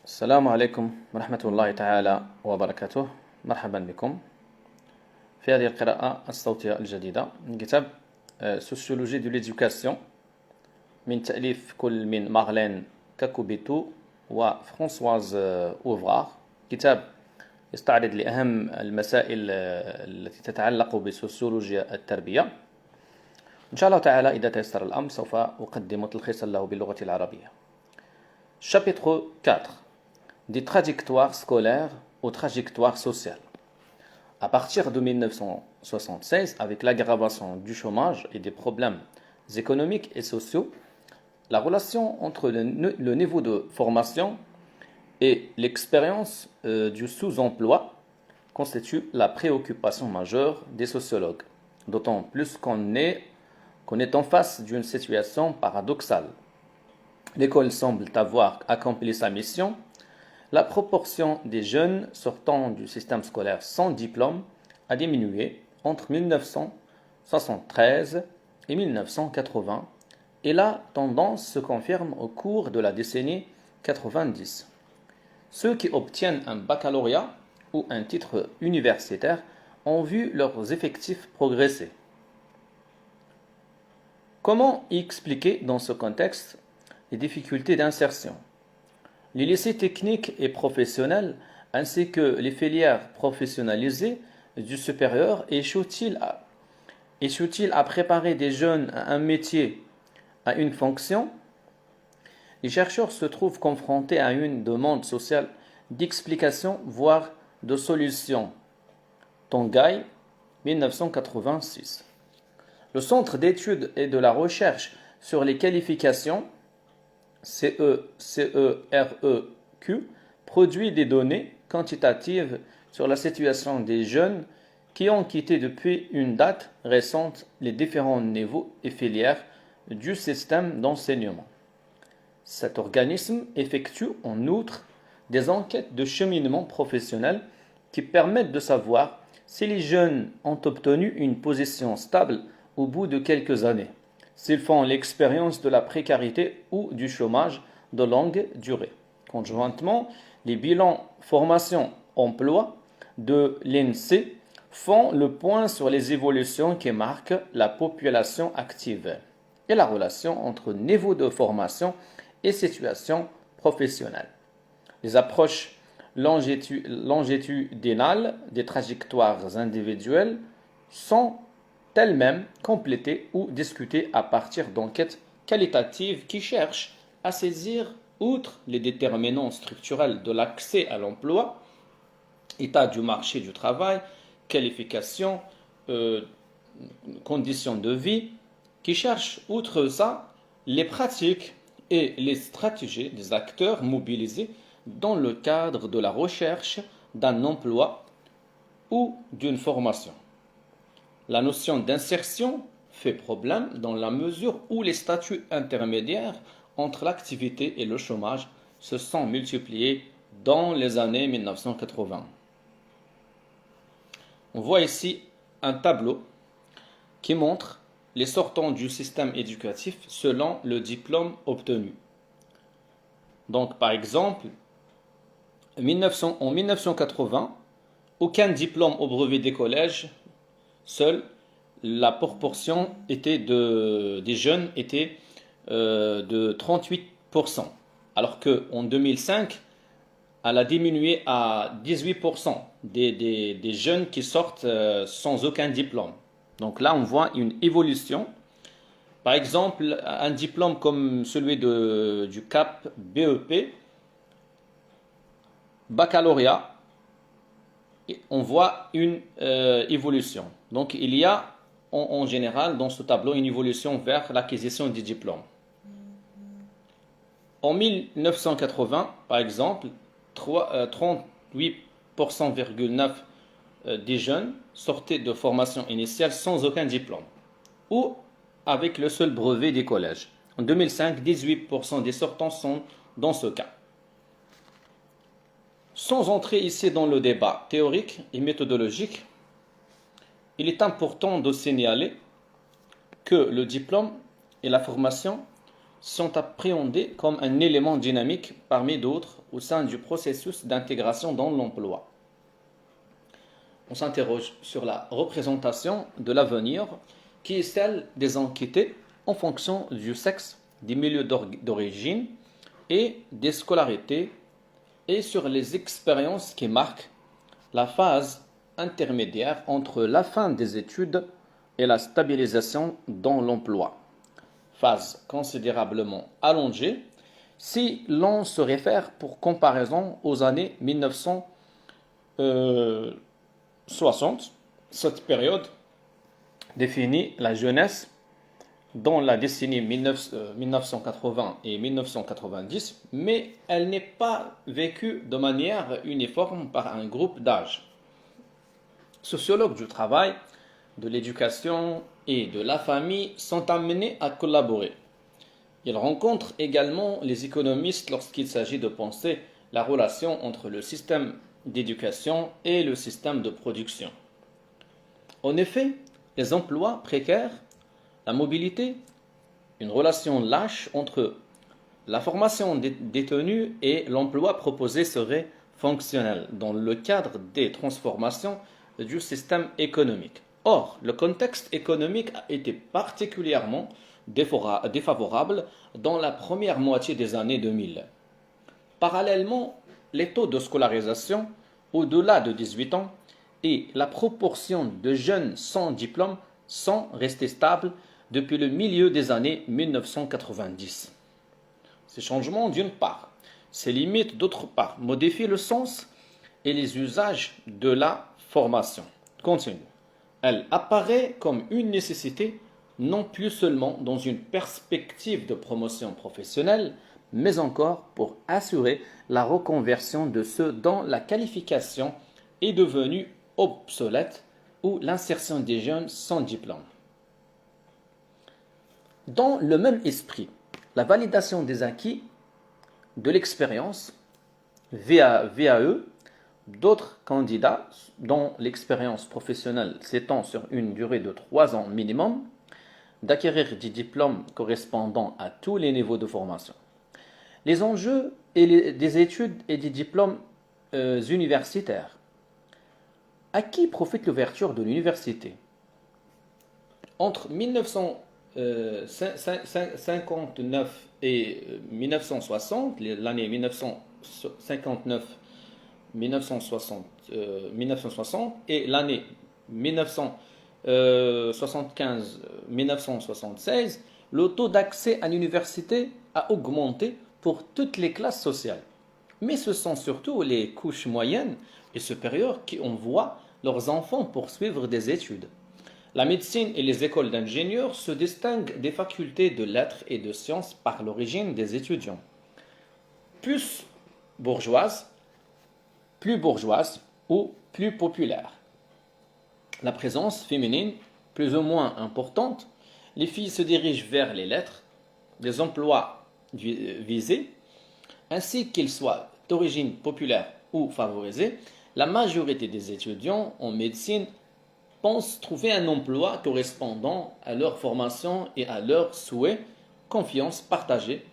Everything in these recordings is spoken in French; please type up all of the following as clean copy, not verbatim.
السلام عليكم ورحمة الله تعالى وبركاته. مرحبا بكم في هذه القراءة الصوتية الجديدة من كتاب سوسيولوجي دو ليدوكاسيون من تأليف كل من مارلين كاكوبيتو وفرانسواز أوفرار. كتاب يستعرض لأهم المسائل التي تتعلق بسوسيولوجيا التربية. إن شاء الله تعالى إذا تيسر الأمر سوف أقدم تلخيصا له باللغة العربية. Chapitre 4. Des trajectoires scolaires aux trajectoires sociales. À partir de 1976, avec l'aggravation du chômage et des problèmes économiques et sociaux, la relation entre le niveau de formation et l'expérience du sous-emploi constitue la préoccupation majeure des sociologues, d'autant plus qu'on est en face d'une situation paradoxale. L'école semble avoir accompli sa mission. La proportion des jeunes sortant du système scolaire sans diplôme a diminué entre 1973 et 1980 et la tendance se confirme au cours de la décennie 90. Ceux qui obtiennent un baccalauréat ou un titre universitaire ont vu leurs effectifs progresser. Comment expliquer dans ce contexte les difficultés d'insertion? Les lycées techniques et professionnels ainsi que les filières professionnalisées du supérieur échouent-ils à préparer des jeunes à un métier, à une fonction? Les chercheurs se trouvent confrontés à une demande sociale d'explication, voire de solutions. Tongai, 1986. Le Centre d'études et de la recherche sur les qualifications CEREQ produit des données quantitatives sur la situation des jeunes qui ont quitté depuis une date récente les différents niveaux et filières du système d'enseignement. Cet organisme effectue en outre des enquêtes de cheminement professionnel qui permettent de savoir si les jeunes ont obtenu une position stable au bout de quelques années, s'ils font l'expérience de la précarité ou du chômage de longue durée. Conjointement, les bilans formation-emploi de l'INSEE font le point sur les évolutions qui marquent la population active et la relation entre niveau de formation et situation professionnelle. Les approches longitudinales des trajectoires individuelles sont elles-mêmes complétées ou discutées à partir d'enquêtes qualitatives qui cherchent à saisir, outre les déterminants structurels de l'accès à l'emploi, état du marché du travail, qualification, conditions de vie, qui cherchent, outre ça, les pratiques et les stratégies des acteurs mobilisés dans le cadre de la recherche d'un emploi ou d'une formation. La notion d'insertion fait problème dans la mesure où les statuts intermédiaires entre l'activité et le chômage se sont multipliés dans les années 1980. On voit ici un tableau qui montre les sortants du système éducatif selon le diplôme obtenu. Donc, par exemple, en 1980, aucun diplôme au brevet des collèges. Seule la proportion des jeunes était de 38%, alors qu'en 2005, elle a diminué à 18% des jeunes qui sortent sans aucun diplôme. Donc là, on voit une évolution. Par exemple, un diplôme comme celui du CAP BEP, baccalauréat, on voit une évolution. Donc, il y a en général dans ce tableau une évolution vers l'acquisition des diplômes. En 1980, par exemple, 38,9% des jeunes sortaient de formation initiale sans aucun diplôme ou avec le seul brevet des collèges. En 2005, 18% des sortants sont dans ce cas. Sans entrer ici dans le débat théorique et méthodologique, il est important de signaler que le diplôme et la formation sont appréhendés comme un élément dynamique parmi d'autres au sein du processus d'intégration dans l'emploi. On s'interroge sur la représentation de l'avenir qui est celle des enquêtés en fonction du sexe, des milieux d'origine et des scolarités et sur les expériences qui marquent la phase intermédiaire entre la fin des études et la stabilisation dans l'emploi. Phase considérablement allongée si l'on se réfère pour comparaison aux années 1960. Cette période définit la jeunesse dans la décennie 1980 et 1990, mais elle n'est pas vécue de manière uniforme par un groupe d'âge. Sociologues du travail, de l'éducation et de la famille sont amenés à collaborer. Ils rencontrent également les économistes lorsqu'il s'agit de penser la relation entre le système d'éducation et le système de production. En effet, les emplois précaires, la mobilité, une relation lâche entre la formation détenue et l'emploi proposé serait fonctionnelle dans le cadre des transformations du système économique. Or, le contexte économique a été particulièrement défavorable dans la première moitié des années 2000. Parallèlement, les taux de scolarisation au-delà de 18 ans et la proportion de jeunes sans diplôme sont restés stables depuis le milieu des années 1990. Ces changements, d'une part, ces limites, d'autre part, modifient le sens et les usages de la formation continue. Elle apparaît comme une nécessité non plus seulement dans une perspective de promotion professionnelle, mais encore pour assurer la reconversion de ceux dont la qualification est devenue obsolète ou l'insertion des jeunes sans diplôme. Dans le même esprit, la validation des acquis de l'expérience VAE, d'autres candidats dont l'expérience professionnelle s'étend sur une durée de 3 ans minimum, d'acquérir des diplômes correspondant à tous les niveaux de formation. Les enjeux des études et des diplômes universitaires. À qui profite l'ouverture de l'université? Entre 1959 et 1960, l'année 1959-1960 et l'année 1975-1976, le taux d'accès à l'université a augmenté pour toutes les classes sociales. Mais ce sont surtout les couches moyennes et supérieures qui envoient leurs enfants poursuivre des études. La médecine et les écoles d'ingénieurs se distinguent des facultés de lettres et de sciences par l'origine des étudiants. Plus bourgeoises ou plus populaires. La présence féminine plus ou moins importante, les filles se dirigent vers les lettres, les emplois visés, ainsi qu'ils soient d'origine populaire ou favorisée. La majorité des étudiants en médecine pensent trouver un emploi correspondant à leur formation et à leurs souhaits, confiance partagée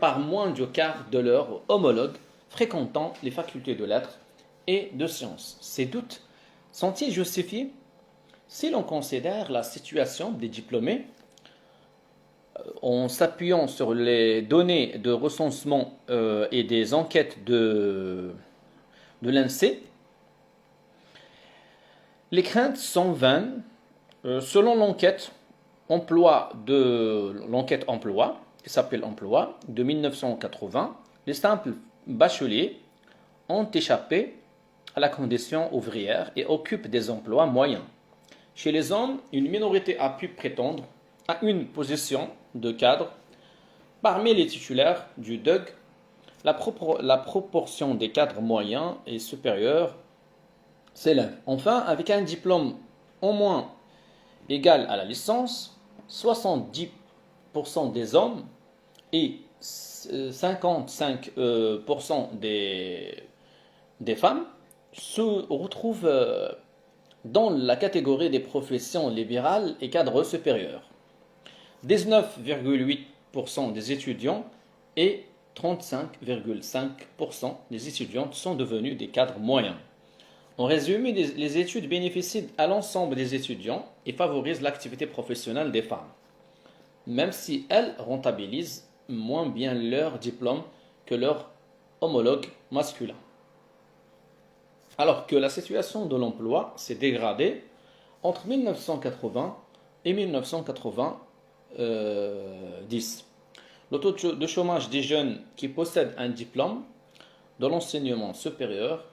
par moins du quart de leurs homologues fréquentant les facultés de lettres et de sciences. Ces doutes sont-ils justifiés? Si l'on considère la situation des diplômés en s'appuyant sur les données de recensement et des enquêtes de l'INSEE, les craintes sont vaines. Selon l'enquête emploi, qui s'appelle Emploi, de 1980, les simples bacheliers ont échappé à la condition ouvrière et occupent des emplois moyens. Chez les hommes, une minorité a pu prétendre à une position de cadre. Parmi les titulaires du DUG, la proportion des cadres moyens et supérieurs s'élève. Enfin, avec un diplôme au moins égal à la licence, 70% des hommes et 55% des femmes se retrouvent dans la catégorie des professions libérales et cadres supérieurs. 19,8 des étudiants et 35,5% des étudiantes sont devenus des cadres moyens. En résumé, les études bénéficient à l'ensemble des étudiants et favorisent l'activité professionnelle des femmes, même si elles rentabilisent moins bien leur diplôme que leurs homologues masculins. Alors que la situation de l'emploi s'est dégradée entre 1980 et 1990. Le taux de chômage des jeunes qui possèdent un diplôme de l'enseignement supérieur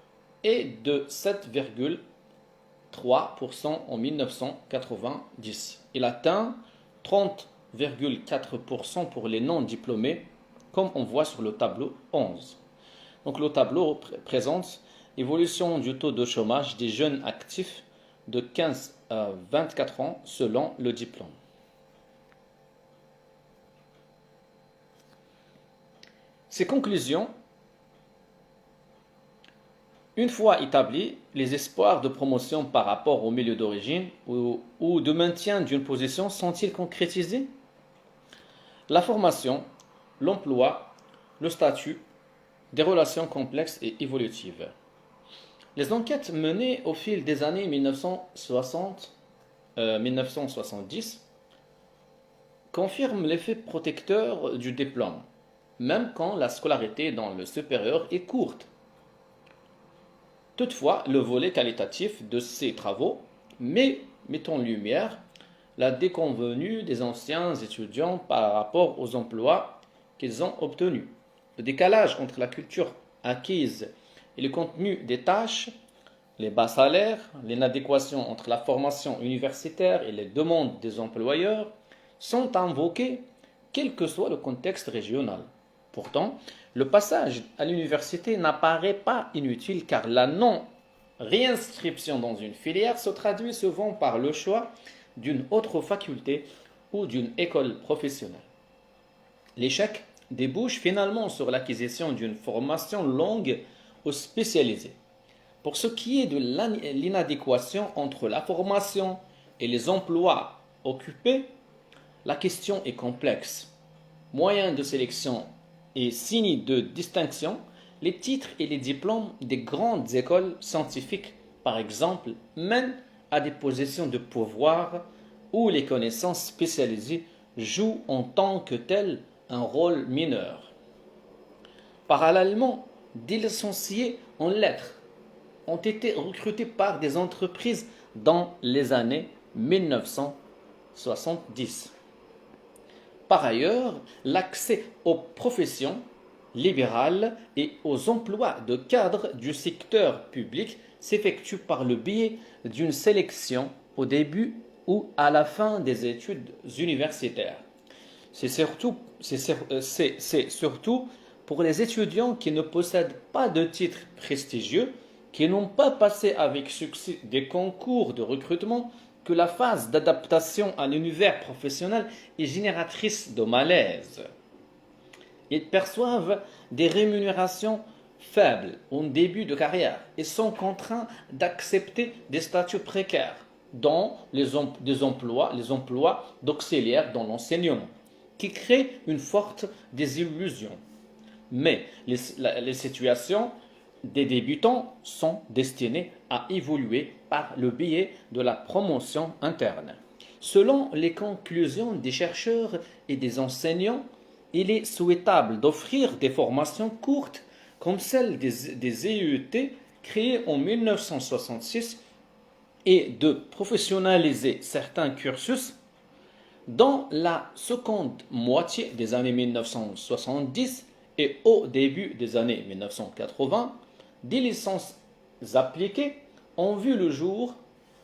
est de 7,3% en 1990. Il atteint 30,4% pour les non-diplômés, comme on voit sur le tableau 11. Donc le tableau présente l'évolution du taux de chômage des jeunes actifs de 15 à 24 ans selon le diplôme. Ces conclusions, une fois établis, les espoirs de promotion par rapport au milieu d'origine ou de maintien d'une position sont-ils concrétisés? La formation, l'emploi, le statut, des relations complexes et évolutives. Les enquêtes menées au fil des années 1970 confirment l'effet protecteur du diplôme, même quand la scolarité dans le supérieur est courte. Toutefois, le volet qualitatif de ces travaux met en lumière la déconvenue des anciens étudiants par rapport aux emplois qu'ils ont obtenus. Le décalage entre la culture acquise et le contenu des tâches, les bas salaires, l'inadéquation entre la formation universitaire et les demandes des employeurs sont invoqués quel que soit le contexte régional. Pourtant, le passage à l'université n'apparaît pas inutile car la non-réinscription dans une filière se traduit souvent par le choix d'une autre faculté ou d'une école professionnelle. L'échec débouche finalement sur l'acquisition d'une formation longue ou spécialisée. Pour ce qui est de l'inadéquation entre la formation et les emplois occupés, la question est complexe. Moyen de sélection et signe de distinction, les titres et les diplômes des grandes écoles scientifiques, par exemple, mènent à des positions de pouvoir où les connaissances spécialisées jouent en tant que telles un rôle mineur. Parallèlement, des licenciés en lettres ont été recrutés par des entreprises dans les années 1970. Par ailleurs, l'accès aux professions libérales et aux emplois de cadres du secteur public s'effectue par le biais d'une sélection au début ou à la fin des études universitaires. C'est surtout pour les étudiants qui ne possèdent pas de titre prestigieux, qui n'ont pas passé avec succès des concours de recrutement, que la phase d'adaptation à l'univers professionnel est génératrice de malaise. Ils perçoivent des rémunérations faibles en début de carrière et sont contraints d'accepter des statuts précaires, dont les emplois d'auxiliaires dans l'enseignement, qui créent une forte désillusion. Mais les situations des débutants sont destinées à évoluer par le biais de la promotion interne. Selon les conclusions des chercheurs et des enseignants, il est souhaitable d'offrir des formations courtes comme celle des EUT créées en 1966 et de professionnaliser certains cursus. Dans la seconde moitié des années 1970 et au début des années 1980, des licences appliquées ont vu le jour.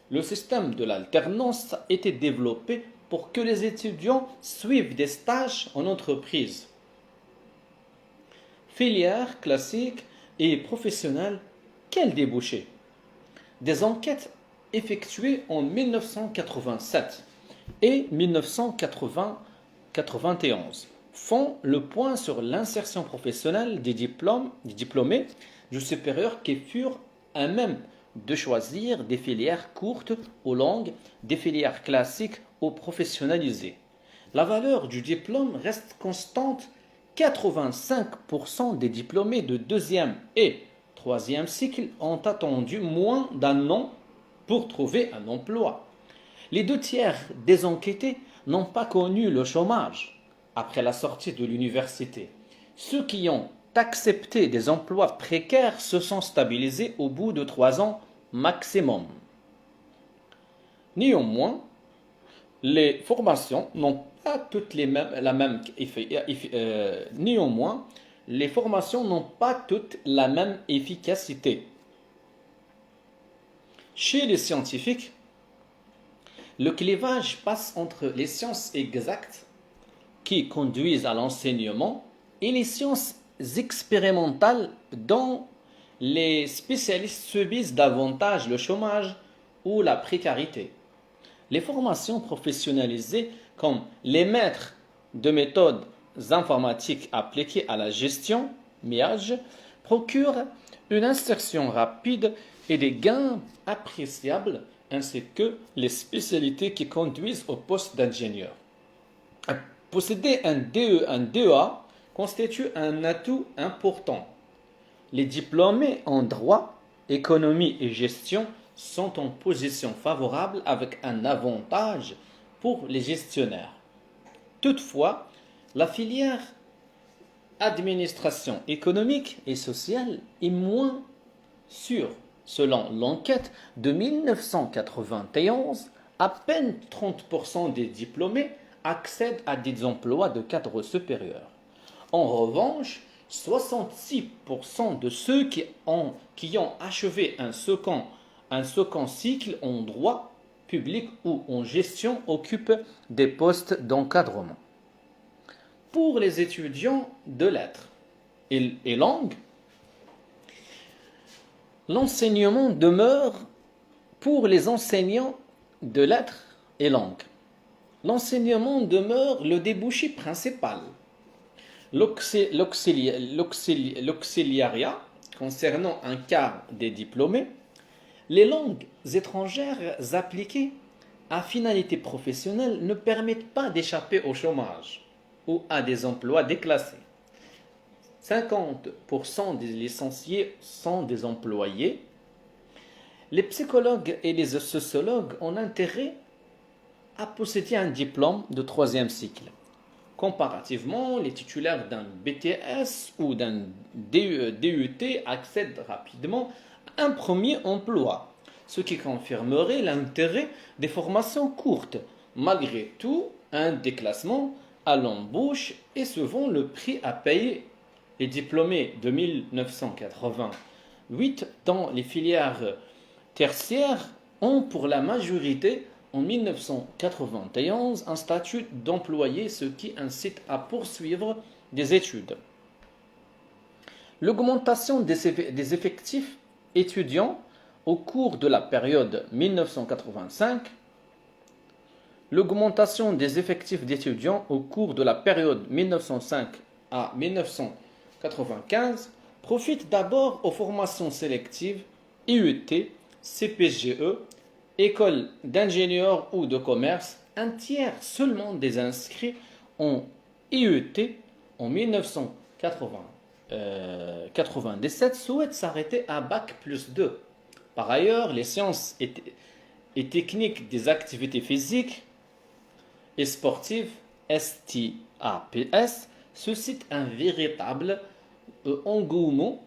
Le système de l'alternance a été développé pour que les étudiants suivent des stages en entreprise. Filières classiques et professionnelles, quel débouché? Des enquêtes effectuées en 1987 et 1991 font le point sur l'insertion professionnelle des diplômés du supérieur qui furent à même de choisir des filières courtes ou longues, des filières classiques ou professionnalisées. la valeur du diplôme reste constante. 85% des diplômés de deuxième et troisième cycle ont attendu moins d'un an pour trouver un emploi. Les 2 tiers des enquêtés n'ont pas connu le chômage après la sortie de l'université. Ceux qui ont accepté des emplois précaires se sont stabilisés au bout de 3 ans maximum. Néanmoins, les formations n'ont pas toutes la même efficacité. Chez les scientifiques, le clivage passe entre les sciences exactes qui conduisent à l'enseignement et les sciences expérimentales dont les spécialistes subissent davantage le chômage ou la précarité. Les formations professionnalisées comme les maîtres de méthodes informatiques appliquées à la gestion, MIAGE, procurent une insertion rapide et des gains appréciables, ainsi que les spécialités qui conduisent au poste d'ingénieur. Posséder un DEA constitue un atout important. Les diplômés en droit, économie et gestion sont en position favorable avec un avantage pour les gestionnaires. Toutefois, la filière administration économique et sociale est moins sûre. Selon l'enquête de 1991, à peine 30% des diplômés accèdent à des emplois de cadre supérieur. En revanche, 66% de ceux qui ont achevé un second cycle en droit public ou en gestion occupent des postes d'encadrement. Pour les étudiants de lettres et langues, l'enseignement demeure pour les enseignants de lettres et langues. L'enseignement demeure le débouché principal. L'auxiliariat concernant un quart des diplômés, les langues étrangères appliquées à finalité professionnelle ne permettent pas d'échapper au chômage ou à des emplois déclassés. 50% des licenciés sont des employés. Les psychologues et les sociologues ont intérêt à posséder un diplôme de 3e cycle. Comparativement, les titulaires d'un BTS ou d'un DUT accèdent rapidement à un premier emploi, ce qui confirmerait l'intérêt des formations courtes. Malgré tout, un déclassement à l'embauche est souvent le prix à payer. Les diplômés de 1988 dans les filières tertiaires ont pour la majorité en 1991 un statut d'employé, ce qui incite à poursuivre des études. L'augmentation des effectifs étudiants au cours de la période 1985, l'augmentation des effectifs d'étudiants au cours de la période 1905 à 1995 profite d'abord aux formations sélectives IUT, CPGE, écoles d'ingénieurs ou de commerce. Un tiers seulement des inscrits en IUT en 1997 souhaitent s'arrêter à Bac plus 2. Par ailleurs, les sciences et techniques des activités physiques et sportives, STAPS, suscitent un véritable engouement.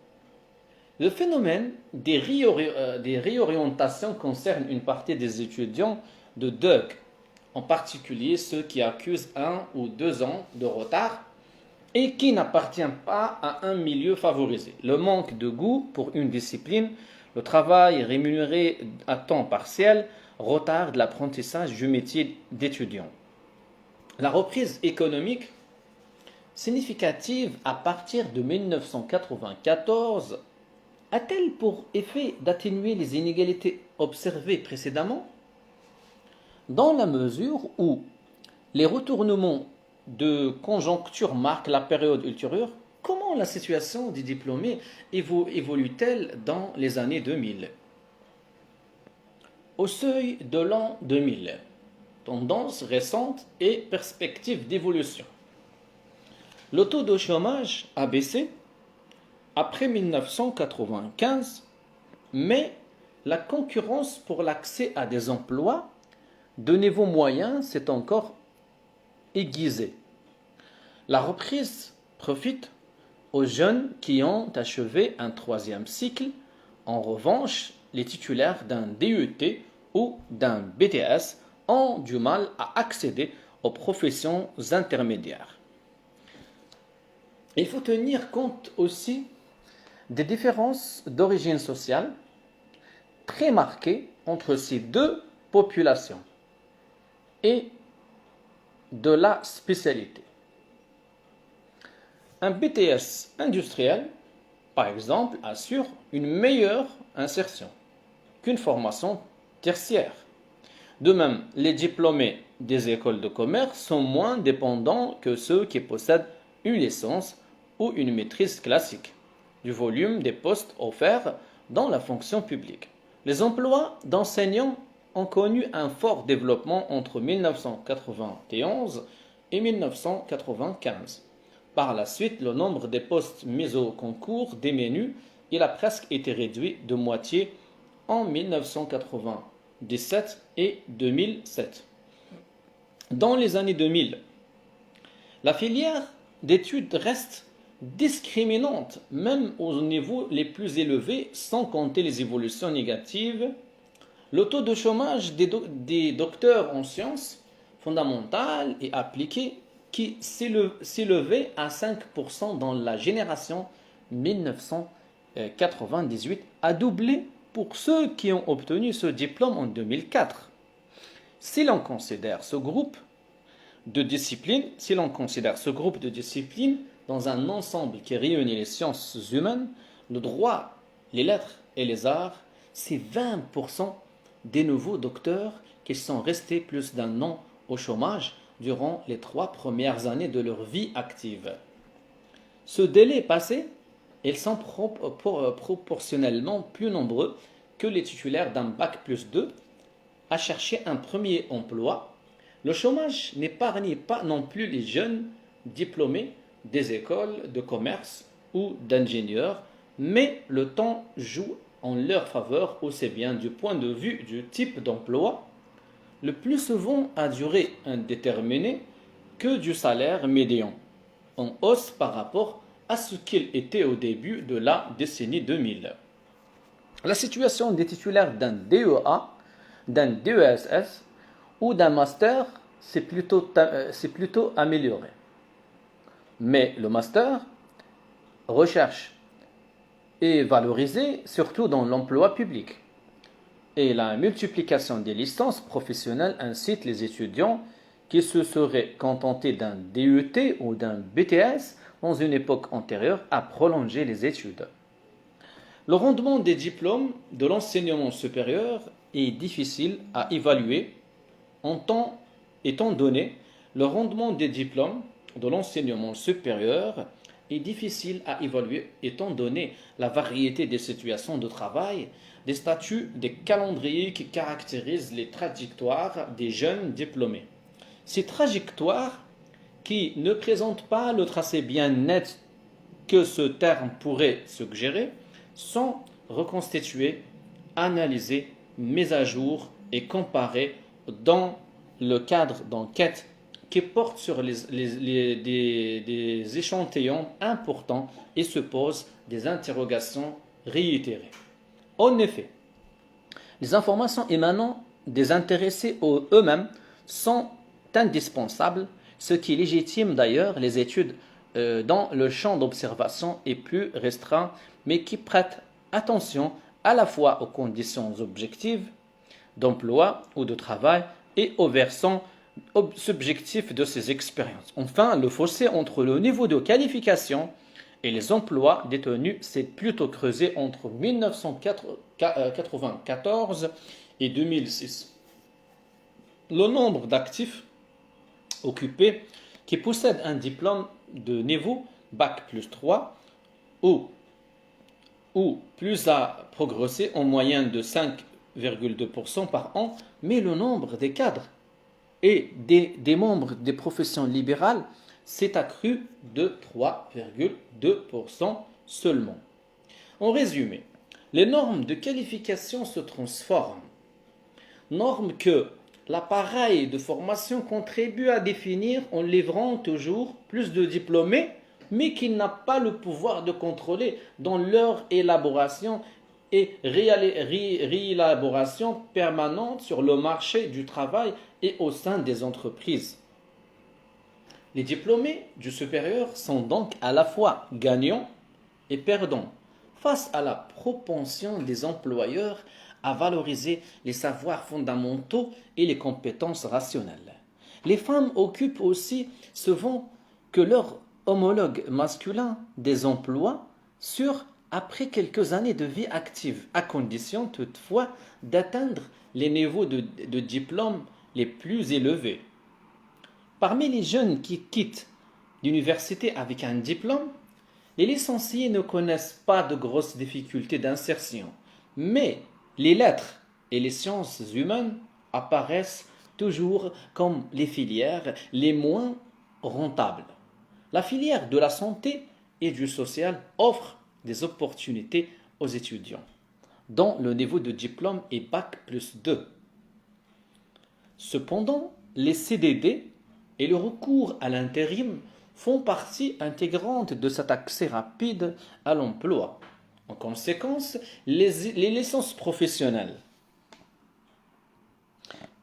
Le phénomène des réorientations concerne une partie des étudiants de DUG, en particulier ceux qui accusent 1 ou 2 ans de retard et qui n'appartiennent pas à un milieu favorisé. Le manque de goût pour une discipline, le travail rémunéré à temps partiel retarde l'apprentissage du métier d'étudiant. La reprise économique significative à partir de 1994 a-t-elle pour effet d'atténuer les inégalités observées précédemment? Dans la mesure où les retournements de conjoncture marquent la période ultérieure, comment la situation des diplômés évolue-t-elle dans les années 2000? Au seuil de l'an 2000, tendances récentes et perspectives d'évolution. Le taux de chômage a baissé après 1995, mais la concurrence pour l'accès à des emplois de niveau moyen s'est encore aiguisée. La reprise profite aux jeunes qui ont achevé un troisième cycle. En revanche, les titulaires d'un DUT ou d'un BTS ont du mal à accéder aux professions intermédiaires. Il faut tenir compte aussi des différences d'origine sociale très marquées entre ces deux populations et de la spécialité. Un BTS industriel, par exemple, assure une meilleure insertion qu'une formation tertiaire. De même, les diplômés des écoles de commerce sont moins dépendants que ceux qui possèdent une licence ou une maîtrise classique du volume des postes offerts dans la fonction publique. Les emplois d'enseignants ont connu un fort développement entre 1991 et 1995. Par la suite, le nombre des postes mis au concours diminue. Il a presque été réduit de moitié en 1997 et 2007. Dans les années 2000, la filière d'études reste discriminante, même aux niveaux les plus élevés, sans compter les évolutions négatives. Le taux de chômage des docteurs en sciences fondamentales et appliquées qui s'élevait à 5% dans la génération 1998 a doublé pour ceux qui ont obtenu ce diplôme en 2004. Si l'on considère ce groupe de disciplines dans un ensemble qui réunit les sciences humaines, le droit, les lettres et les arts, c'est 20% des nouveaux docteurs qui sont restés plus d'un an au chômage durant les 3 premières années de leur vie active. Ce délai passé, ils sont proportionnellement plus nombreux que les titulaires d'un bac plus 2 à chercher un premier emploi. Le chômage n'épargne pas non plus les jeunes diplômés des écoles de commerce ou d'ingénieurs, mais le temps joue en leur faveur aussi bien du point de vue du type d'emploi, le plus souvent à durée indéterminée, que du salaire médian, en hausse par rapport à ce qu'il était au début de la décennie 2000. La situation des titulaires d'un DEA, d'un DESS ou d'un master s'est plutôt améliorée. Mais le master recherche est valorisé surtout dans l'emploi public. Et la multiplication des licences professionnelles incite les étudiants qui se seraient contentés d'un DUT ou d'un BTS dans une époque antérieure à prolonger les études. Le rendement des diplômes de l'enseignement supérieur est difficile à évaluer étant donné le rendement des diplômes de l'enseignement supérieur est difficile à évaluer étant donné la variété des situations de travail, des statuts, des calendriers qui caractérisent les trajectoires des jeunes diplômés. Ces trajectoires, qui ne présentent pas le tracé bien net que ce terme pourrait suggérer, sont reconstituées, analysées, mises à jour et comparées dans le cadre d'enquêtes qui portent sur des échantillons importants et se posent des interrogations réitérées. En effet, les informations émanant des intéressés eux-mêmes sont indispensables, ce qui légitime d'ailleurs les études dont le champ d'observation est plus restreint, mais qui prêtent attention à la fois aux conditions objectives d'emploi ou de travail et aux versants subjectifs de ces expériences. Enfin, le fossé entre le niveau de qualification et les emplois détenus s'est plutôt creusé entre 1994 et 2006. Le nombre d'actifs occupés qui possèdent un diplôme de niveau Bac plus 3 ou plus a progressé en moyenne de 5,2% par an, mais le nombre des cadres et des membres des professions libérales s'est accru de 3,2% seulement. En résumé, les normes de qualification se transforment. Normes que l'appareil de formation contribue à définir en livrant toujours plus de diplômés, mais qu'il n'a pas le pouvoir de contrôler dans leur élaboration et réélaboration permanente sur le marché du travail et au sein des entreprises. Les diplômés du supérieur sont donc à la fois gagnants et perdants face à la propension des employeurs à valoriser les savoirs fondamentaux et les compétences rationnelles. Les femmes occupent aussi souvent que leurs homologues masculins des emplois sûrs après quelques années de vie active, à condition toutefois d'atteindre les niveaux de diplôme les plus élevés. Parmi les jeunes qui quittent l'université avec un diplôme, les licenciés ne connaissent pas de grosses difficultés d'insertion, mais les lettres et les sciences humaines apparaissent toujours comme les filières les moins rentables. La filière de la santé et du social offre des opportunités aux étudiants, dont le niveau de diplôme est Bac+2. Cependant, les CDD et le recours à l'intérim font partie intégrante de cet accès rapide à l'emploi. En conséquence, les licences professionnelles,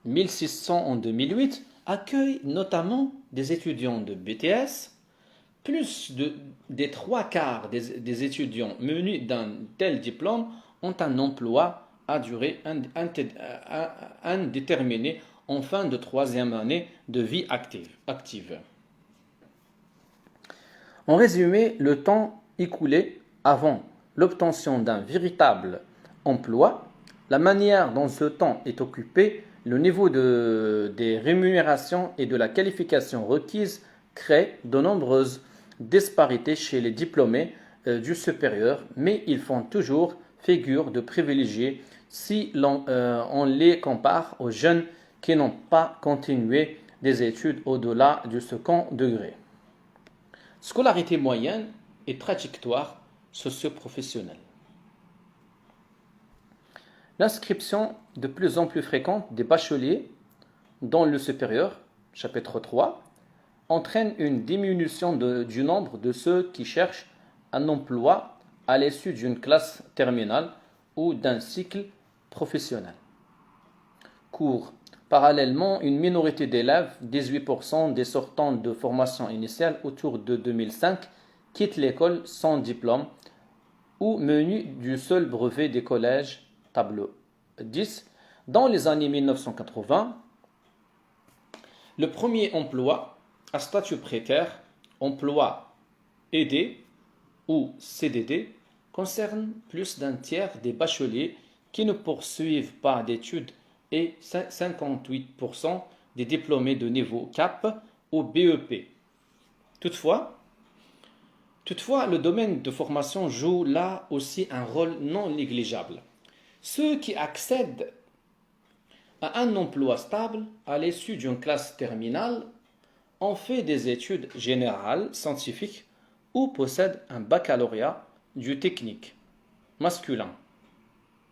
1600 en 2008, accueillent notamment des étudiants de BTS. Plus des trois quarts des étudiants munis d'un tel diplôme ont un emploi à durée indéterminée en fin de troisième année de vie active. En résumé, le temps écoulé avant l'obtention d'un véritable emploi, la manière dont ce temps est occupé, le niveau des rémunérations et de la qualification requise créent de nombreuses disparités chez les diplômés du supérieur, mais ils font toujours figure de privilégiés si on les compare aux jeunes qui n'ont pas continué des études au-delà du second degré. Scolarité moyenne et trajectoire socio-professionnelle. L'inscription de plus en plus fréquente des bacheliers dans le supérieur, chapitre 3, entraîne une diminution du nombre de ceux qui cherchent un emploi à l'issue d'une classe terminale ou d'un cycle professionnel. Cours. Parallèlement, une minorité d'élèves, 18% des sortants de formation initiale autour de 2005, quittent l'école sans diplôme ou munis du seul brevet des collèges, tableau 10. Dans les années 1980, le premier emploi à statut précaire, emploi aidé ou CDD, concerne plus d'un tiers des bacheliers qui ne poursuivent pas d'études et 58% des diplômés de niveau CAP ou BEP. Toutefois, le domaine de formation joue là aussi un rôle non négligeable. Ceux qui accèdent à un emploi stable à l'issue d'une classe terminale ont fait des études générales, scientifiques ou possèdent un baccalauréat du technique masculin.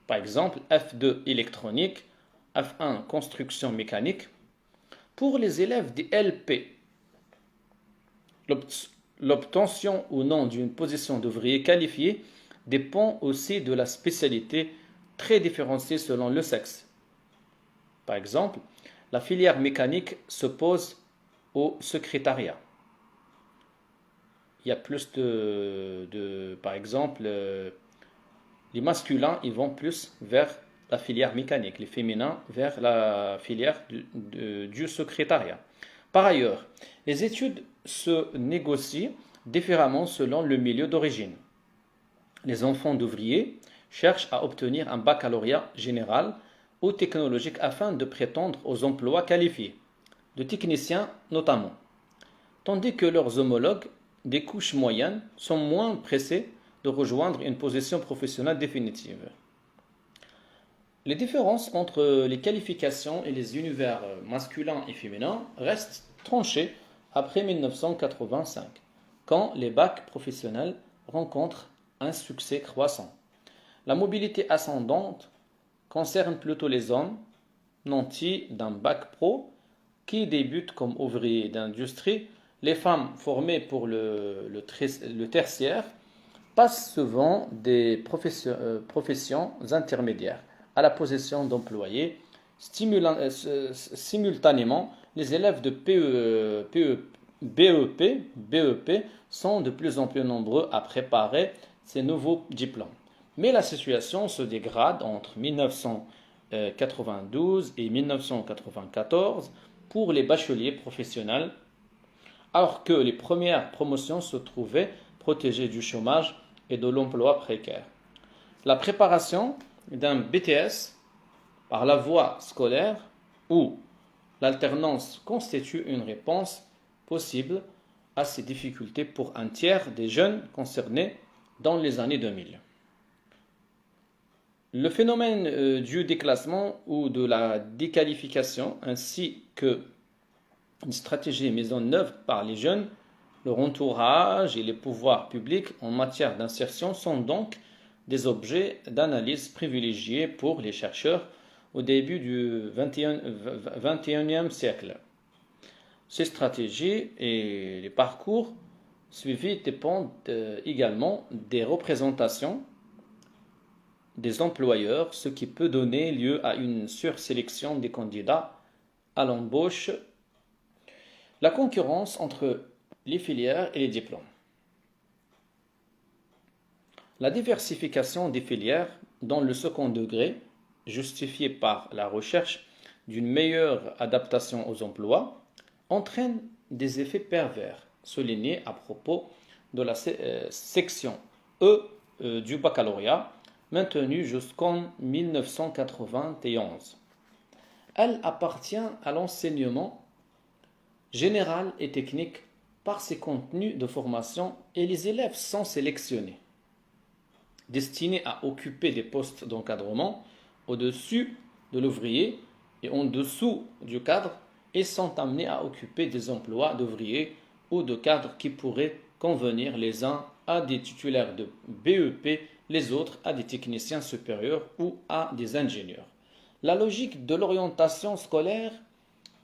Par exemple, F2 électronique, F1 construction mécanique. Pour les élèves des LP, l'obtention ou non d'une position d'ouvrier qualifié dépend aussi de la spécialité, très différenciée selon le sexe. Par exemple, la filière mécanique s'oppose au secrétariat. Il y a plus par exemple, les masculins, ils vont plus vers la filière mécanique, les féminins vers la filière du secrétariat. Par ailleurs, les études se négocient différemment selon le milieu d'origine. Les enfants d'ouvriers cherchent à obtenir un baccalauréat général ou technologique afin de prétendre aux emplois qualifiés, de techniciens notamment, tandis que leurs homologues des couches moyennes sont moins pressés de rejoindre une position professionnelle définitive. Les différences entre les qualifications et les univers masculins et féminins restent tranchées après 1985, quand les bacs professionnels rencontrent un succès croissant. La mobilité ascendante concerne plutôt les hommes nantis d'un bac pro qui débutent comme ouvriers d'industrie. Les femmes formées pour le tertiaire passent souvent des professions intermédiaires à la position d'employés. Simultanément, les élèves de BEP sont de plus en plus nombreux à préparer ces nouveaux diplômes. Mais la situation se dégrade entre 1992 et 1994 pour les bacheliers professionnels, alors que les premières promotions se trouvaient protégées du chômage et de l'emploi précaire. La préparation d'un BTS par la voie scolaire ou l'alternance constitue une réponse possible à ces difficultés pour un tiers des jeunes concernés dans les années 2000. Le phénomène du déclassement ou de la déqualification ainsi que une stratégie mise en œuvre par les jeunes, leur entourage et les pouvoirs publics en matière d'insertion sont donc des objets d'analyse privilégiés pour les chercheurs au début du XXIe siècle. Ces stratégies et les parcours suivis dépendent également des représentations des employeurs, ce qui peut donner lieu à une sursélection des candidats à l'embauche. La concurrence entre les filières et les diplômes. La diversification des filières dans le second degré, justifiée par la recherche d'une meilleure adaptation aux emplois, entraîne des effets pervers, soulignés à propos de la section E du baccalauréat, maintenue jusqu'en 1991. Elle appartient à l'enseignement général et technique par ses contenus de formation et les élèves sont sélectionnés, destinés à occuper des postes d'encadrement au-dessus de l'ouvrier et en dessous du cadre et sont amenés à occuper des emplois d'ouvriers ou de cadres qui pourraient convenir les uns à des titulaires de BEP, les autres à des techniciens supérieurs ou à des ingénieurs. La logique de l'orientation scolaire,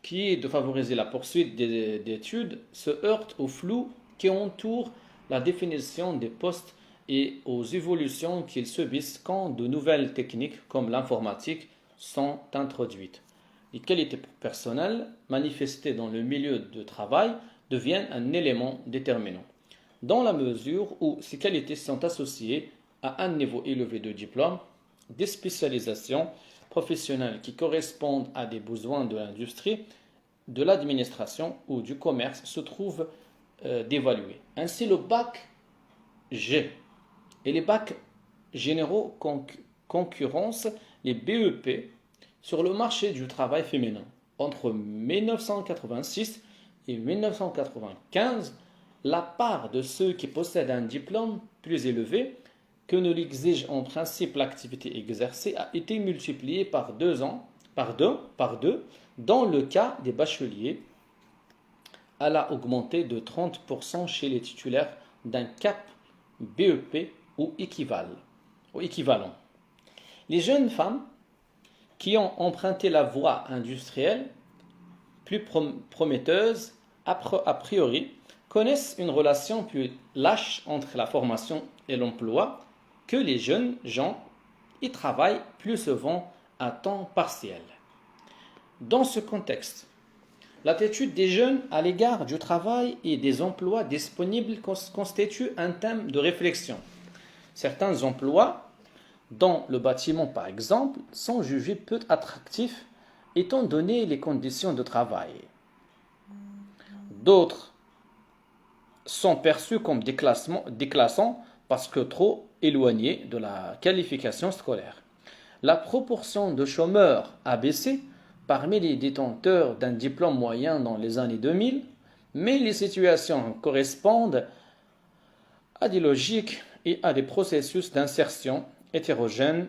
qui est de favoriser la poursuite d'études, se heurte au flou qui entoure la définition des postes et aux évolutions qu'ils subissent quand de nouvelles techniques comme l'informatique sont introduites. Les qualités personnelles manifestées dans le milieu de travail deviennent un élément déterminant, dans la mesure où ces qualités sont associées à un niveau élevé de diplôme, des spécialisations professionnelles qui correspondent à des besoins de l'industrie, de l'administration ou du commerce se trouvent d'évaluer. Ainsi, le bac G et les bacs généraux concurrencent les BEP sur le marché du travail féminin. Entre 1986 et 1995, la part de ceux qui possèdent un diplôme plus élevé que ne l'exige en principe l'activité exercée a été multipliée par deux. Dans le cas des bacheliers, elle a augmenté de 30% chez les titulaires d'un CAP BEP ou équivalent. Les jeunes femmes qui ont emprunté la voie industrielle, plus prometteuse a priori, connaissent une relation plus lâche entre la formation et l'emploi que les jeunes gens y travaillent plus souvent à temps partiel. Dans ce contexte, l'attitude des jeunes à l'égard du travail et des emplois disponibles constitue un thème de réflexion. Certains emplois, dans le bâtiment par exemple, sont jugés peu attractifs étant donné les conditions de travail. D'autres sont perçus comme déclassants parce que trop éloignés de la qualification scolaire. La proportion de chômeurs a baissé parmi les détenteurs d'un diplôme moyen dans les années 2000, mais les situations correspondent à des logiques et à des processus d'insertion hétérogènes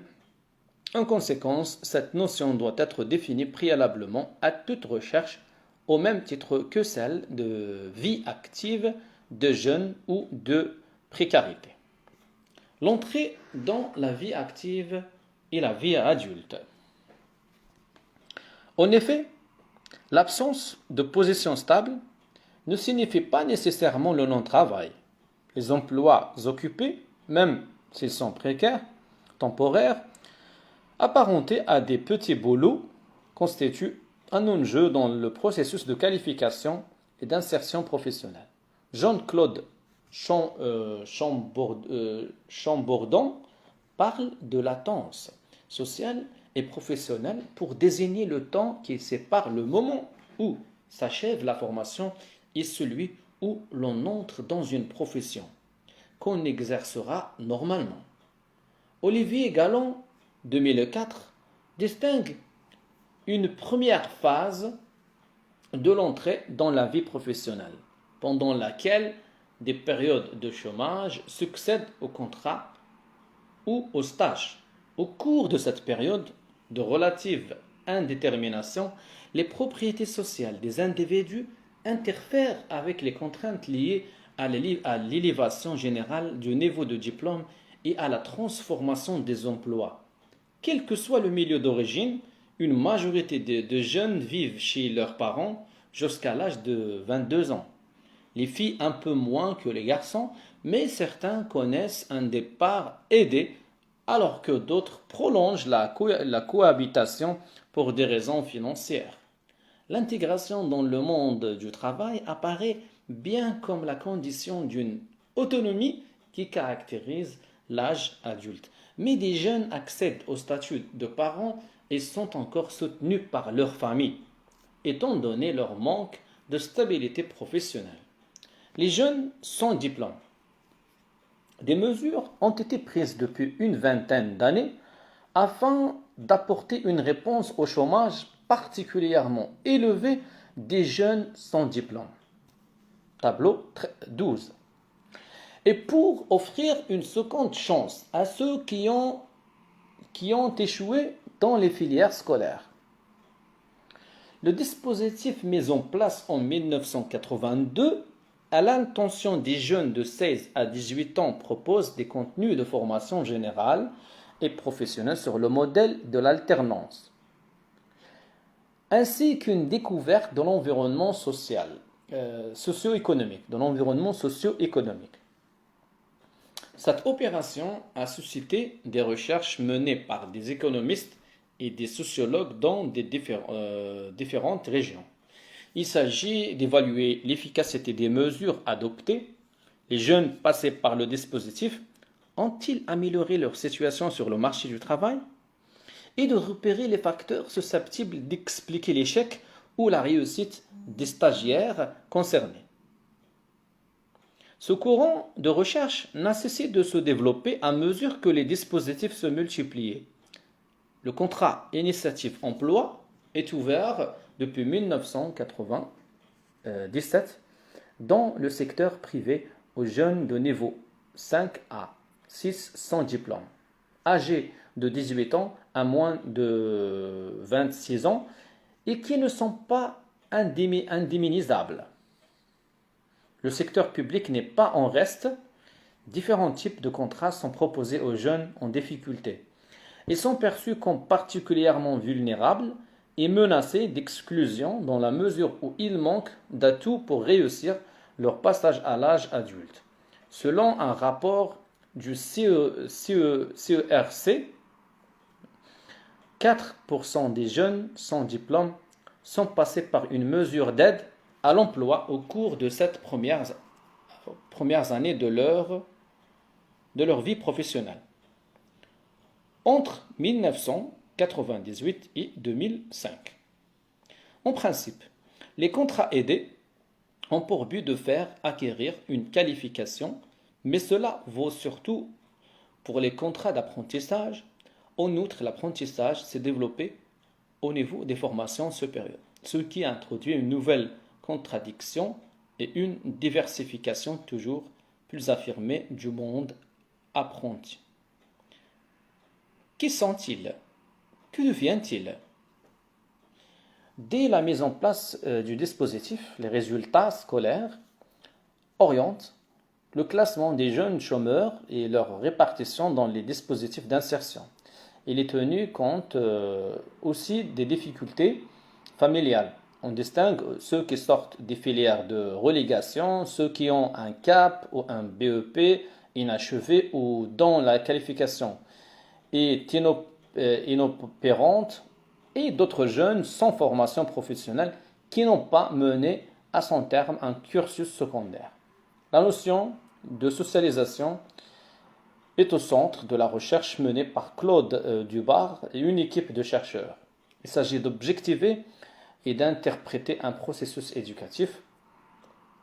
En conséquence, cette notion doit être définie préalablement à toute recherche au même titre que celle de vie active, de jeûne ou de précarité. L'entrée dans la vie active et la vie adulte. En effet, l'absence de position stable ne signifie pas nécessairement le non-travail. Les emplois occupés, même s'ils sont précaires, temporaires, apparentés à des petits boulots, constituent un enjeu dans le processus de qualification et d'insertion professionnelle. Jean-Claude Chambordon parle de latence sociale et professionnelle pour désigner le temps qui sépare le moment où s'achève la formation et celui où l'on entre dans une profession qu'on exercera normalement. Olivier Gallon, 2004, distingue une première phase de l'entrée dans la vie professionnelle, pendant laquelle des périodes de chômage succèdent au contrat ou au stage. Au cours de cette période de relative indétermination, les propriétés sociales des individus interfèrent avec les contraintes liées à l'élévation générale du niveau de diplôme et à la transformation des emplois. Quel que soit le milieu d'origine, une majorité de jeunes vivent chez leurs parents jusqu'à l'âge de 22 ans. Les filles un peu moins que les garçons, mais certains connaissent un départ aidé alors que d'autres prolongent la cohabitation pour des raisons financières. L'intégration dans le monde du travail apparaît bien comme la condition d'une autonomie qui caractérise l'âge adulte. Mais des jeunes accèdent au statut de parents et sont encore soutenus par leur famille, étant donné leur manque de stabilité professionnelle. Les jeunes sans diplôme. Des mesures ont été prises depuis une vingtaine d'années afin d'apporter une réponse au chômage particulièrement élevé des jeunes sans diplôme. Tableau 12. Et pour offrir une seconde chance à ceux qui ont échoué dans les filières scolaires. Le dispositif mis en place en 1982 à l'intention des jeunes de 16 à 18 ans propose des contenus de formation générale et professionnelle sur le modèle de l'alternance, ainsi qu'une découverte de l'environnement socio-économique. Cette opération a suscité des recherches menées par des économistes et des sociologues dans des différentes régions. Il s'agit d'évaluer l'efficacité des mesures adoptées. Les jeunes passés par le dispositif ont-ils amélioré leur situation sur le marché du travail? Et de repérer les facteurs susceptibles d'expliquer l'échec ou la réussite des stagiaires concernés. Ce courant de recherche n'a cessé de se développer à mesure que les dispositifs se multipliaient. Le contrat initiative emploi est ouvert depuis 1997 dans le secteur privé aux jeunes de niveau 5 à 6 sans diplôme, âgés de 18 ans à moins de 26 ans et qui ne sont pas indemnisables. Le secteur public n'est pas en reste. Différents types de contrats sont proposés aux jeunes en difficulté. Ils sont perçus comme particulièrement vulnérables et menacés d'exclusion dans la mesure où ils manquent d'atouts pour réussir leur passage à l'âge adulte. Selon un rapport du CERC, 4% des jeunes sans diplôme sont passés par une mesure d'aide à l'emploi au cours de ces premières années de leur vie professionnelle, entre 1998 et 2005. En principe, les contrats aidés ont pour but de faire acquérir une qualification, mais cela vaut surtout pour les contrats d'apprentissage. En outre, l'apprentissage s'est développé au niveau des formations supérieures, ce qui a introduit une nouvelle contradiction et une diversification toujours plus affirmée du monde apprenti. Qui sont-ils? Que devient-il? Dès la mise en place du dispositif, les résultats scolaires orientent le classement des jeunes chômeurs et leur répartition dans les dispositifs d'insertion. Il est tenu compte aussi des difficultés familiales. On distingue ceux qui sortent des filières de relégation, ceux qui ont un CAP ou un BEP inachevé ou dont la qualification est inopérante et d'autres jeunes sans formation professionnelle qui n'ont pas mené à son terme un cursus secondaire. La notion de socialisation est au centre de la recherche menée par Claude Dubar et une équipe de chercheurs. Il s'agit d'objectiver et d'interpréter un processus éducatif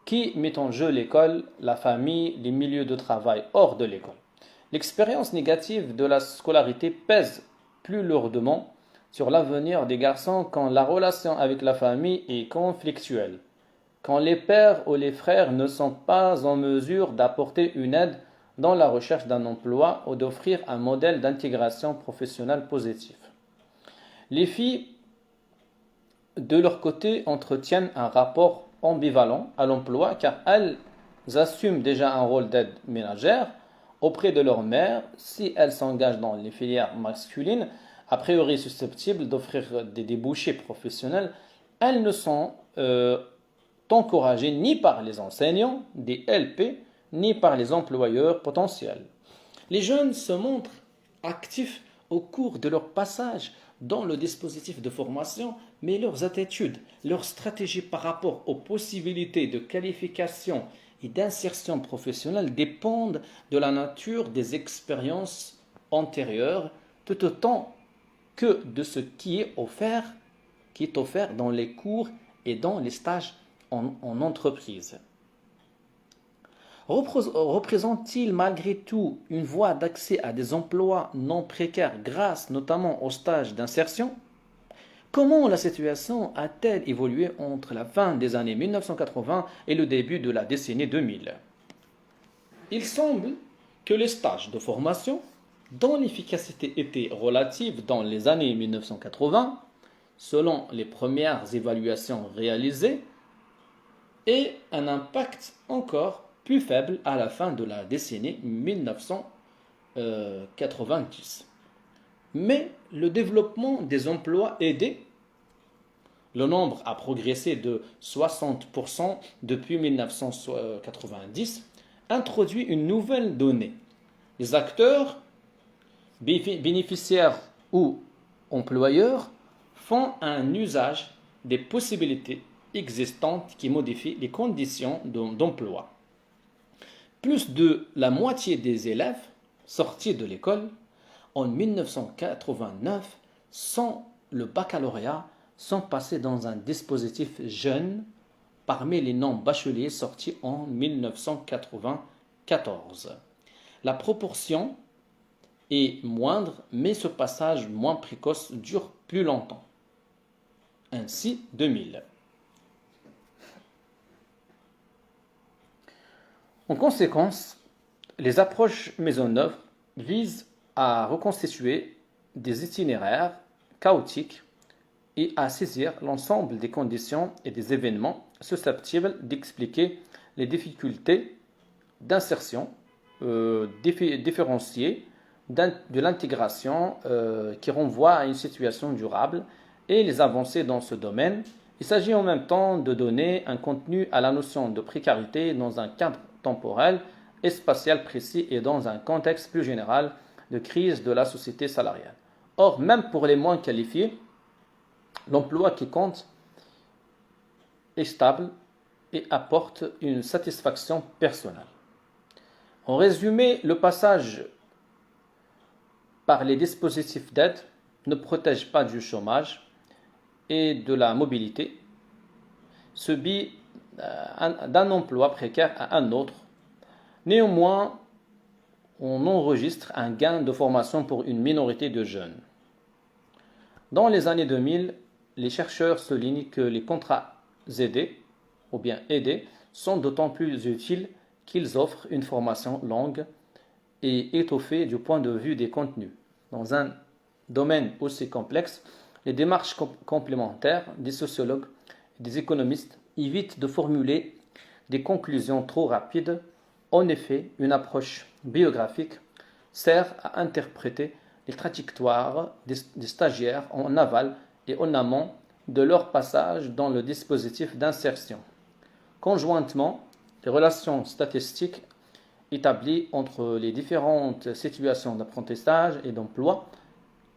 qui met en jeu l'école, la famille, les milieux de travail hors de l'école. L'expérience négative de la scolarité pèse plus lourdement sur l'avenir des garçons quand la relation avec la famille est conflictuelle, quand les pères ou les frères ne sont pas en mesure d'apporter une aide dans la recherche d'un emploi ou d'offrir un modèle d'intégration professionnelle positif. Les filles, de leur côté, entretiennent un rapport ambivalent à l'emploi car elles assument déjà un rôle d'aide ménagère auprès de leur mère si elles s'engagent dans les filières masculines, a priori susceptibles d'offrir des débouchés professionnels. Elles ne sont encouragées ni par les enseignants des LP ni par les employeurs potentiels. Les jeunes se montrent actifs au cours de leur passage dans le dispositif de formation, mais leurs attitudes, leurs stratégies par rapport aux possibilités de qualification et d'insertion professionnelle dépendent de la nature des expériences antérieures, tout autant que de ce qui est offert dans les cours et dans les stages en entreprise. Représente-t-il malgré tout une voie d'accès à des emplois non précaires grâce notamment aux stages d'insertion? Comment la situation a-t-elle évolué entre la fin des années 1980 et le début de la décennie 2000? Il semble que les stages de formation, dont l'efficacité était relative dans les années 1980, selon les premières évaluations réalisées, aient un impact encore plus faible à la fin de la décennie 1990. Mais le développement des emplois aidés, le nombre a progressé de 60% depuis 1990, introduit une nouvelle donnée. Les acteurs, bénéficiaires ou employeurs, font un usage des possibilités existantes qui modifient les conditions d'emploi. Plus de la moitié des élèves sortis de l'école en 1989 sans le baccalauréat sont passés dans un dispositif jeune parmi les non-bacheliers sortis en 1994. La proportion est moindre, mais ce passage moins précoce dure plus longtemps. Ainsi, 2000. En conséquence, les approches mises en œuvre visent à reconstituer des itinéraires chaotiques et à saisir l'ensemble des conditions et des événements susceptibles d'expliquer les difficultés d'insertion différenciées de l'intégration qui renvoie à une situation durable et les avancées dans ce domaine. Il s'agit en même temps de donner un contenu à la notion de précarité dans un cadre temporel et spatial précis et dans un contexte plus général de crise de la société salariale. Or, même pour les moins qualifiés, l'emploi qui compte est stable et apporte une satisfaction personnelle. En résumé, le passage par les dispositifs d'aide ne protège pas du chômage et de la mobilité, subit d'un emploi précaire à un autre. Néanmoins, on enregistre un gain de formation pour une minorité de jeunes. Dans les années 2000, les chercheurs soulignent que les contrats aidés ou bien aidés sont d'autant plus utiles qu'ils offrent une formation longue et étoffée du point de vue des contenus. Dans un domaine aussi complexe, les démarches complémentaires des sociologues et des économistes évitent de formuler des conclusions trop rapides. En effet, une approche biographique sert à interpréter les trajectoires des stagiaires en aval et en amont de leur passage dans le dispositif d'insertion. Conjointement, les relations statistiques établies entre les différentes situations d'apprentissage et d'emploi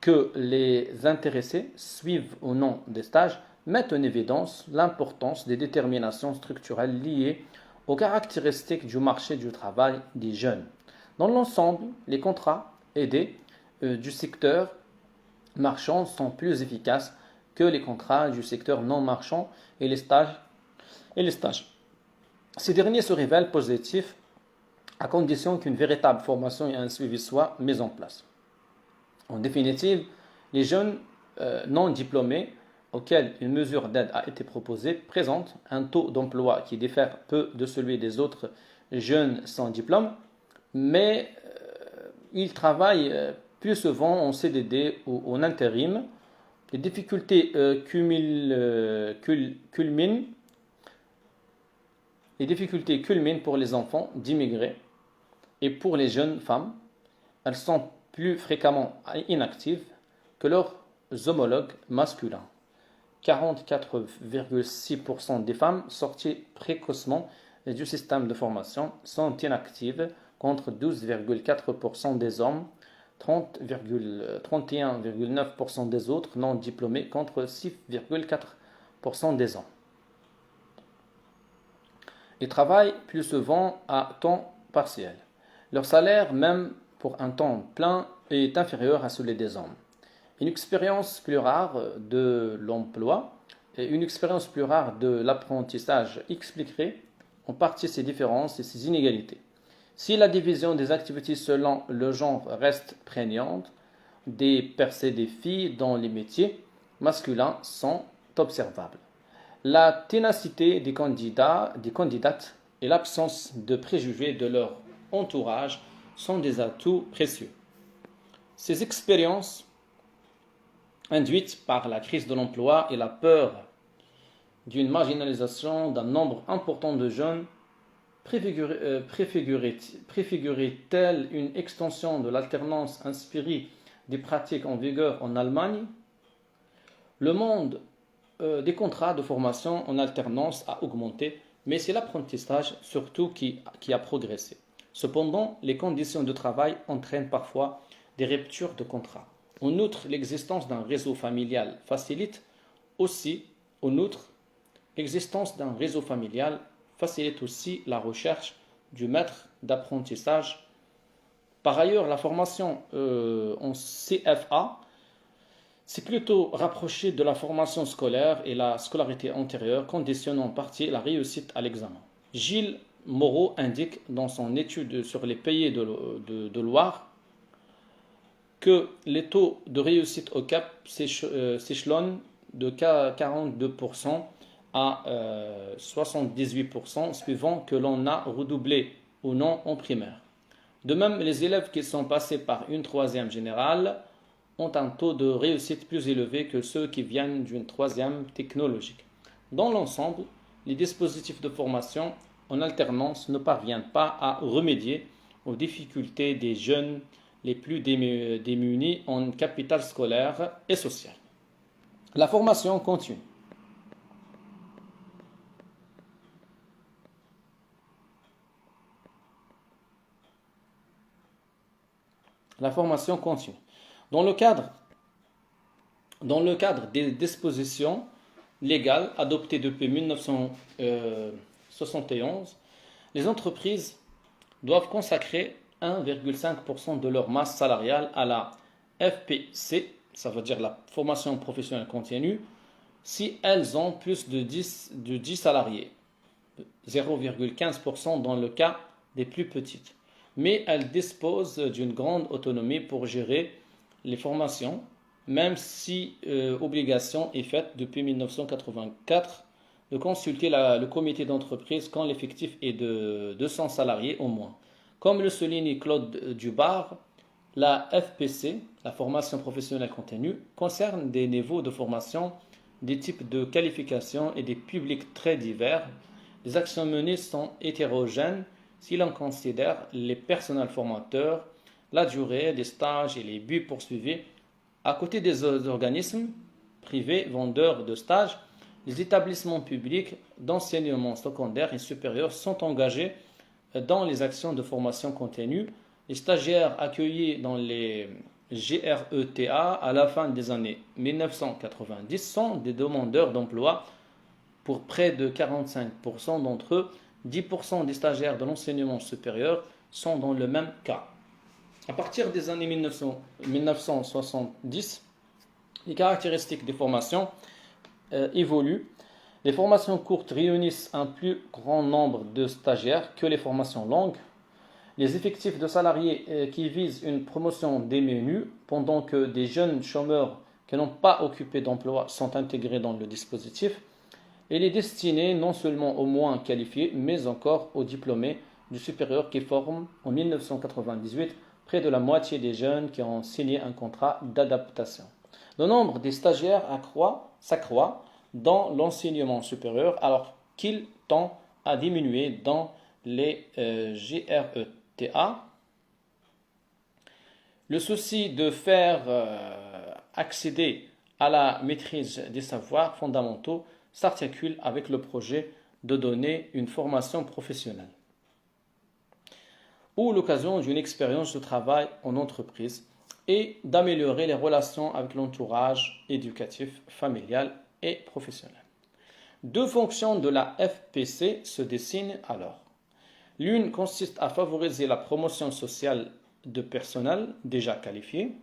que les intéressés suivent ou non des stages mettent en évidence l'importance des déterminations structurelles liées aux caractéristiques du marché du travail des jeunes. Dans l'ensemble, les contrats aidés du secteur marchand sont plus efficaces que les contrats du secteur non marchand et les stages. Ces derniers se révèlent positifs à condition qu'une véritable formation et un suivi soient mis en place. En définitive, les jeunes non diplômés auxquels une mesure d'aide a été proposée présentent un taux d'emploi qui diffère peu de celui des autres jeunes sans diplôme, mais ils travaillent plus souvent en CDD ou en intérim. Les difficultés culminent pour les enfants d'immigrés et pour les jeunes femmes. Elles sont plus fréquemment inactives que leurs homologues masculins. 44,6% des femmes sorties précocement du système de formation sont inactives contre 12,4% des hommes, 31,9% des autres non diplômés contre 6,4% des hommes. Ils travaillent plus souvent à temps partiel. Leur salaire, même pour un temps plein, est inférieur à celui des hommes. Une expérience plus rare de l'emploi et une expérience plus rare de l'apprentissage expliquerait en partie ces différences et ces inégalités. Si la division des activités selon le genre reste prégnante, des percées des filles dans les métiers masculins sont observables. La ténacité des candidates et l'absence de préjugés de leur entourage sont des atouts précieux. Ces expériences induites par la crise de l'emploi et la peur d'une marginalisation d'un nombre important de jeunes préfigurait-elle une extension de l'alternance inspirée des pratiques en vigueur en Allemagne? Le monde des contrats de formation en alternance a augmenté, mais c'est l'apprentissage surtout qui a progressé. Cependant, les conditions de travail entraînent parfois des ruptures de contrat. En outre, l'existence d'un réseau familial facilite aussi la recherche du maître d'apprentissage. Par ailleurs, la formation en CFA s'est plutôt rapprochée de la formation scolaire et la scolarité antérieure, conditionnant en partie la réussite à l'examen. Gilles Moreau indique dans son étude sur les pays de Loire que les taux de réussite au CAP s'échelonnent de 42% à 78% suivant que l'on a redoublé ou non en primaire. De même, les élèves qui sont passés par une troisième générale ont un taux de réussite plus élevé que ceux qui viennent d'une troisième technologique. Dans l'ensemble, les dispositifs de formation en alternance ne parviennent pas à remédier aux difficultés des jeunes les plus démunis en capital scolaire et social. La formation continue. La formation continue. Dans le cadre des dispositions légales adoptées depuis 1971, les entreprises doivent consacrer 1,5% de leur masse salariale à la FPC, ça veut dire la formation professionnelle continue, si elles ont plus de 10 salariés, 0,15% dans le cas des plus petites. Mais elles disposent d'une grande autonomie pour gérer les formations, même si obligation est faite depuis 1984 de consulter le comité d'entreprise quand l'effectif est de 200 salariés au moins. Comme le souligne Claude Dubar, La FPC, la formation professionnelle continue, concerne des niveaux de formation, des types de qualifications et des publics très divers. Les actions menées sont hétérogènes si l'on considère les personnels formateurs, la durée des stages et les buts poursuivis. À côté des organismes privés vendeurs de stages, les établissements publics d'enseignement secondaire et supérieur sont engagés dans les actions de formation continue. Les stagiaires accueillis dans les GRETA à la fin des années 1990 sont des demandeurs d'emploi pour près de 45% d'entre eux. 10% des stagiaires de l'enseignement supérieur sont dans le même cas. À partir des années 1970, les caractéristiques des formations évoluent. Les formations courtes réunissent un plus grand nombre de stagiaires que les formations longues. Les effectifs de salariés qui visent une promotion diminuent pendant que des jeunes chômeurs qui n'ont pas occupé d'emploi sont intégrés dans le dispositif. Il est destiné non seulement aux moins qualifiés, mais encore aux diplômés du supérieur qui forment en 1998 près de la moitié des jeunes qui ont signé un contrat d'adaptation. Le nombre des stagiaires s'accroît dans l'enseignement supérieur alors qu'il tend à diminuer dans les GRETA. Le souci de faire accéder à la maîtrise des savoirs fondamentaux s'articule avec le projet de donner une formation professionnelle ou l'occasion d'une expérience de travail en entreprise et d'améliorer les relations avec l'entourage éducatif, familial et professionnel. Deux fonctions de la FPC se dessinent alors. L'une consiste à favoriser la promotion sociale de personnel déjà qualifié,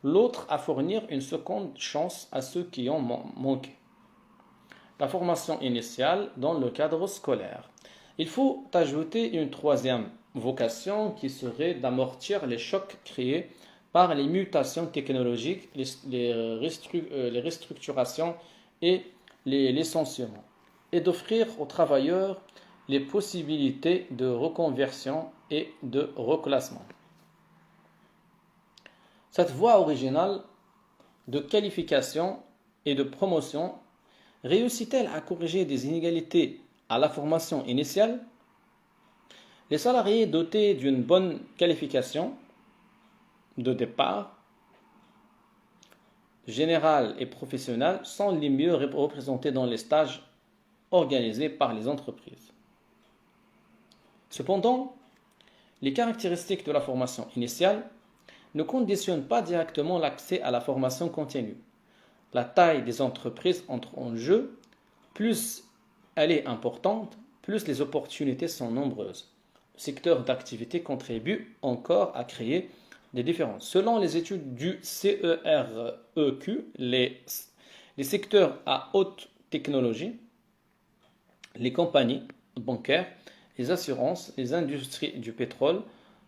l'autre à fournir une seconde chance à ceux qui ont manqué. La formation initiale dans le cadre scolaire. Il faut ajouter une troisième vocation qui serait d'amortir les chocs créés par les mutations technologiques, les restructurations et les licenciements, et d'offrir aux travailleurs les possibilités de reconversion et de reclassement. Cette voie originale de qualification et de promotion réussit-elle à corriger des inégalités à la formation initiale? Les salariés dotés d'une bonne qualification de départ, générale et professionnelle, sont les mieux représentés dans les stages organisés par les entreprises. Cependant, les caractéristiques de la formation initiale ne conditionnent pas directement l'accès à la formation continue. La taille des entreprises entre en jeu, plus elle est importante, plus les opportunités sont nombreuses. Le secteur d'activité contribue encore à créer des différences. Selon les études du CEREQ, les secteurs à haute technologie, les compagnies bancaires, les assurances, les industries du pétrole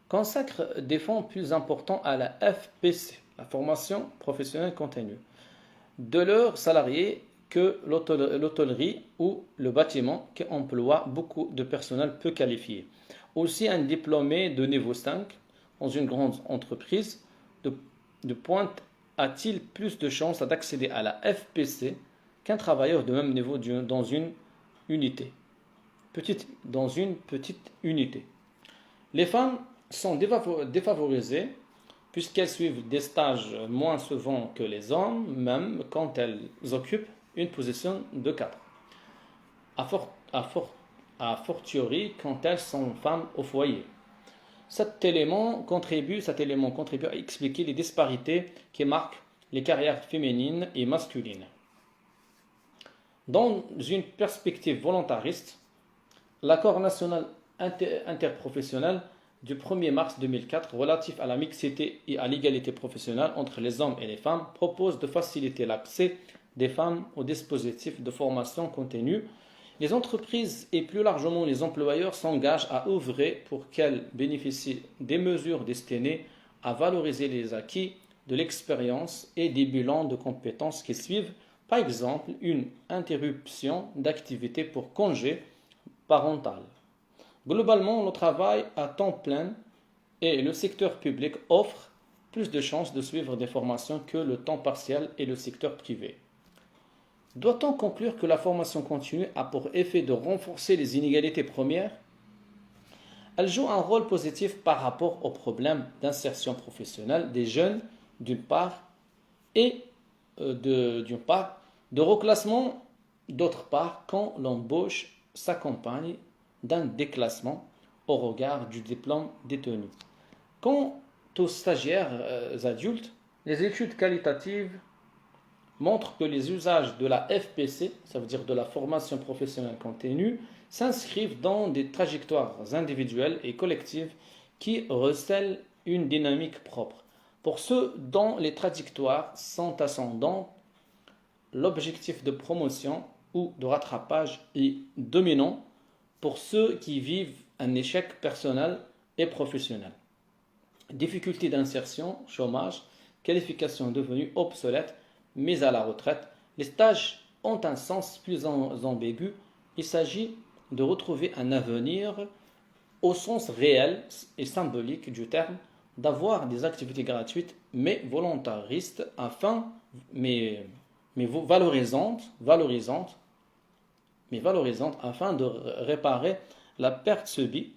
consacrent des fonds plus importants à la FPC, la formation professionnelle continue, de leurs salariés que l'hôtellerie ou le bâtiment qui emploie beaucoup de personnel peu qualifié. Aussi, un diplômé de niveau 5 dans une grande entreprise de pointe a-t-il plus de chances d'accéder à la FPC qu'un travailleur de même niveau dans une petite unité. Les femmes sont défavorisées puisqu'elles suivent des stages moins souvent que les hommes, même quand elles occupent une position de cadre. A fortiori quand elles sont femmes au foyer. Cet élément contribue à expliquer les disparités qui marquent les carrières féminines et masculines. Dans une perspective volontariste, l'accord national interprofessionnel du 1er mars 2004 relatif à la mixité et à l'égalité professionnelle entre les hommes et les femmes propose de faciliter l'accès des femmes aux dispositifs de formation continue. Les entreprises et plus largement les employeurs s'engagent à œuvrer pour qu'elles bénéficient des mesures destinées à valoriser les acquis de l'expérience et des bilans de compétences qui suivent, par exemple une interruption d'activité pour congé parental. Globalement, le travail à temps plein et le secteur public offrent plus de chances de suivre des formations que le temps partiel et le secteur privé. Doit-on conclure que la formation continue a pour effet de renforcer les inégalités premières? Elle joue un rôle positif par rapport aux problèmes d'insertion professionnelle des jeunes, d'une part, et de reclassement, d'autre part, quand l'embauche s'accompagne d'un déclassement au regard du diplôme détenu. Quant aux stagiaires adultes, les études qualitatives montrent que les usages de la FPC, ça veut dire de la formation professionnelle continue, s'inscrivent dans des trajectoires individuelles et collectives qui recèlent une dynamique propre. Pour ceux dont les trajectoires sont ascendantes, l'objectif de promotion ou de rattrapage est dominant pour ceux qui vivent un échec personnel et professionnel. Difficultés d'insertion, chômage, qualification devenue obsolète, mise à la retraite, les stages ont un sens plus ambigu. Il s'agit de retrouver un avenir au sens réel et symbolique du terme, d'avoir des activités gratuites mais volontaristes mais valorisantes afin de réparer la perte subie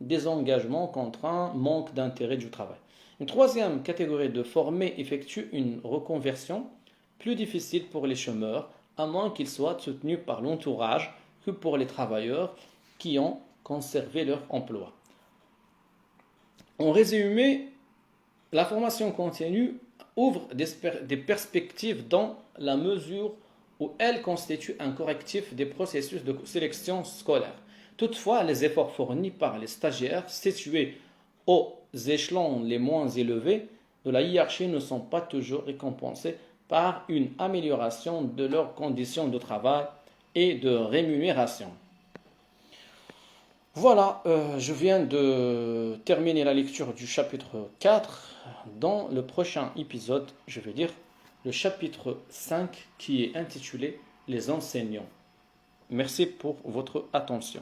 des engagements contre un manque d'intérêt du travail. Une troisième catégorie de formés effectue une reconversion plus difficile pour les chômeurs, à moins qu'ils soient soutenus par l'entourage que pour les travailleurs qui ont conservé leur emploi. En résumé, la formation continue ouvre des perspectives dans la mesure où elle constitue un correctif des processus de sélection scolaire. Toutefois, les efforts fournis par les stagiaires situés aux échelons les moins élevés de la hiérarchie ne sont pas toujours récompensés par une amélioration de leurs conditions de travail et de rémunération. Voilà, je viens de terminer la lecture du chapitre 4. Dans le prochain épisode, je vais lire le chapitre 5 qui est intitulé « Les enseignants ». Merci pour votre attention.